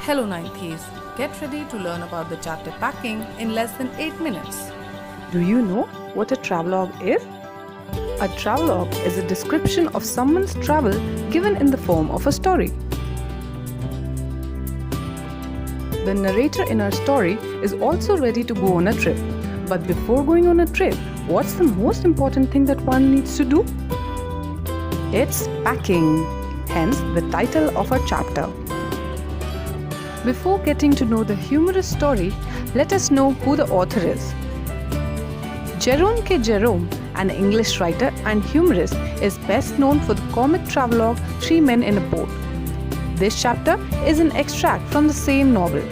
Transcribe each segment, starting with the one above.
Hello 90s, get ready to learn about the chapter packing in less than 8 minutes. Do you know what a travelogue is? A travelogue is a description of someone's travel given in the form of a story. The narrator in our story is also ready to go on a trip. But before going on a trip, what's the most important thing that one needs to do? It's packing, hence the title of our chapter. Before getting to know the humorous story, let us know who the author is. Jerome K. Jerome, an English writer and humorist, is best known for the comic travelogue Three Men in a Boat. This chapter is an extract from the same novel.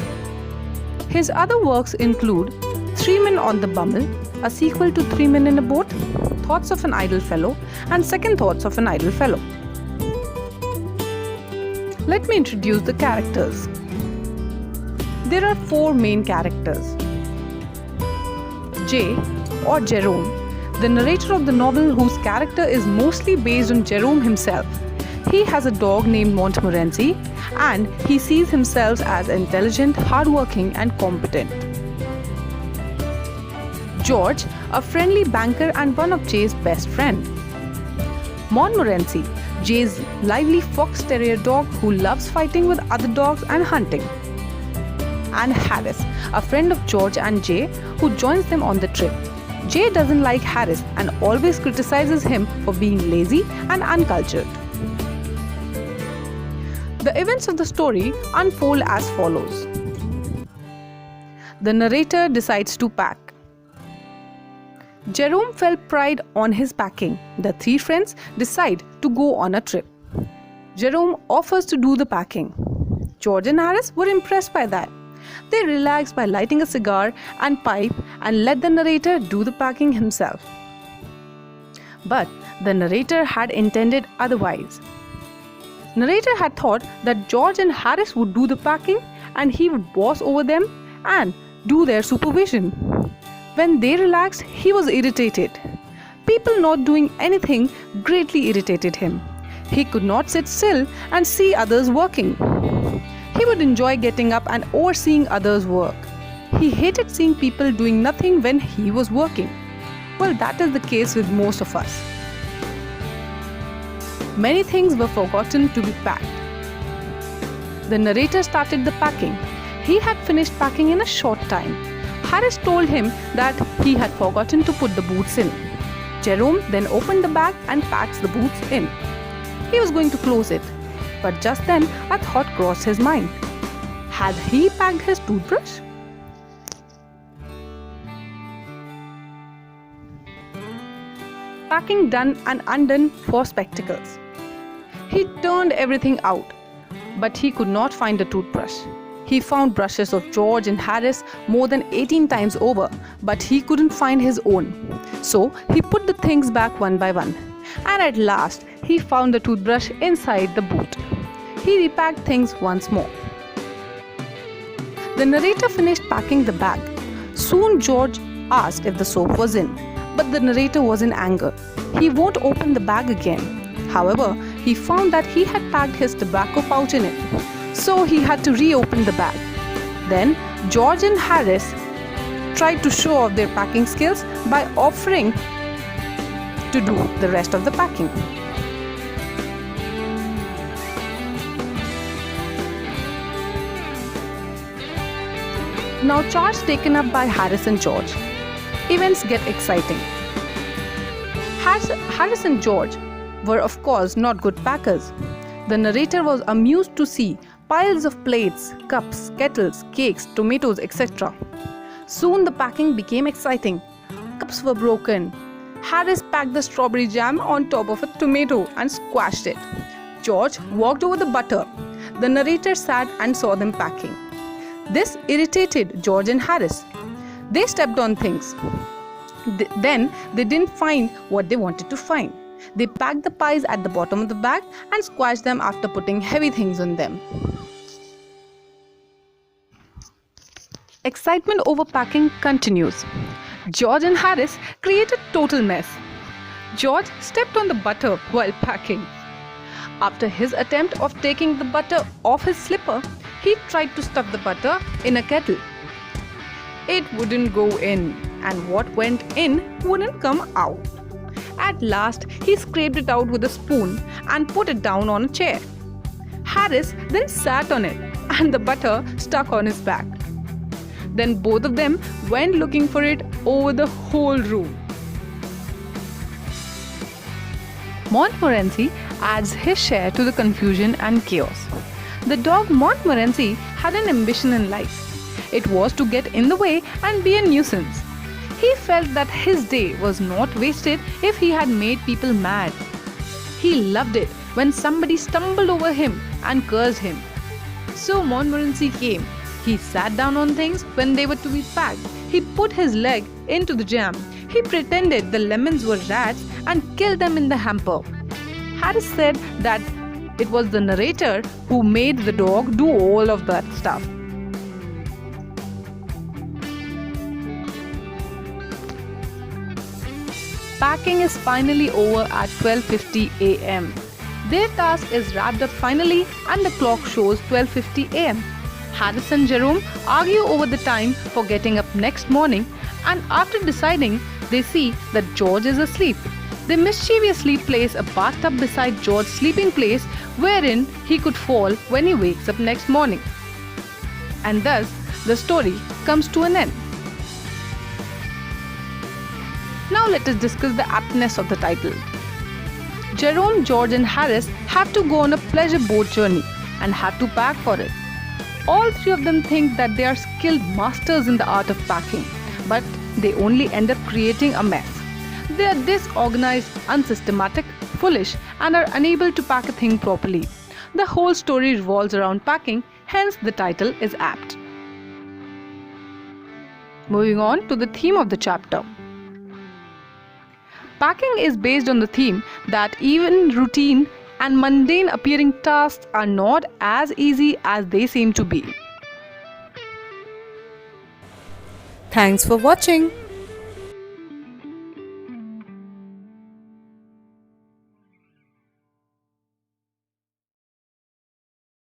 His other works include Three Men on the Bummel, a sequel to Three Men in a Boat, Thoughts of an Idle Fellow, and Second Thoughts of an Idle Fellow. Let me introduce the characters. There are four main characters. J, or Jerome, the narrator of the novel whose character is mostly based on Jerome himself. He has a dog named Montmorency and he sees himself as intelligent, hardworking and competent. George, a friendly banker and one of Jay's best friend. Montmorency, Jay's lively fox terrier dog who loves fighting with other dogs and hunting. And Harris, a friend of George and Jay who joins them on the trip. Jay doesn't like Harris and always criticizes him for being lazy and uncultured. The events of the story unfold as follows. The narrator decides to pack. Jerome felt pride on his packing. The three friends decide to go on a trip. Jerome offers to do the packing. George and Harris were impressed by that. They relaxed by lighting a cigar and pipe and let the narrator do the packing himself. But the narrator had intended otherwise. Narrator had thought that George and Harris would do the packing and he would boss over them and do their supervision. When they relaxed, he was irritated. People not doing anything greatly irritated him. He could not sit still and see others working. He would enjoy getting up and overseeing others' work. He hated seeing people doing nothing when he was working. Well, that is the case with most of us. Many things were forgotten to be packed. The narrator started the packing. He had finished packing in a short time. Harris told him that he had forgotten to put the boots in. Jerome then opened the bag and packed the boots in. He was going to close it. But just then, a thought crossed his mind. Had he packed his toothbrush? Packing done and undone for spectacles. He turned everything out, but he could not find a toothbrush. He found brushes of George and Harris more than 18 times over, but he couldn't find his own. So he put the things back one by one. And at last, he found the toothbrush inside the boot. He repacked things once more. The narrator finished packing the bag. Soon George asked if the soap was in, but the narrator was in anger. He won't open the bag again. However, he found that he had packed his tobacco pouch in it, so he had to reopen the bag. Then George and Harris tried to show off their packing skills by offering to do the rest of the packing. Now charge taken up by Harris and George. Events get exciting. Harris and George were of course not good packers. The narrator was amused to see piles of plates, cups, kettles, cakes, tomatoes, etc. Soon the packing became exciting. Cups were broken. Harris packed the strawberry jam on top of a tomato and squashed it. George walked over the butter. The narrator sat and saw them packing. This irritated George and Harris. They stepped on things. Then they didn't find what they wanted to find. They packed the pies at the bottom of the bag and squashed them after putting heavy things on them. Excitement over packing continues. George and Harris created total mess. George stepped on the butter while packing. After his attempt of taking the butter off his slipper, he tried to stuff the butter in a kettle. It wouldn't go in, and what went in wouldn't come out. At last, he scraped it out with a spoon and put it down on a chair. Harris then sat on it, and the butter stuck on his back. Then both of them went looking for it over the whole room. Montmorency adds his share to the confusion and chaos. The dog Montmorency had an ambition in life. It was to get in the way and be a nuisance. He felt that his day was not wasted if he had made people mad. He loved it when somebody stumbled over him and cursed him. So Montmorency came. He sat down on things when they were to be packed. He put his leg into the jam. He pretended the lemons were rats and killed them in the hamper. Harris said that it was the narrator who made the dog do all of that stuff. Packing is finally over at 12:50 a.m. Their task is wrapped up finally and the clock shows 12:50 a.m. Harris and Jerome argue over the time for getting up next morning, and after deciding, they see that George is asleep. They mischievously place a bathtub beside George's sleeping place wherein he could fall when he wakes up next morning. And thus, the story comes to an end. Now let us discuss the aptness of the title. Jerome, George and Harris have to go on a pleasure boat journey and have to pack for it. All three of them think that they are skilled masters in the art of packing, but they only end up creating a mess. They are disorganized, unsystematic, foolish, and are unable to pack a thing properly. The whole story revolves around packing, hence the title is apt. Moving on to the theme of the chapter. Packing is based on the theme that even routine and mundane appearing tasks are not as easy as they seem to be. Thanks for watching.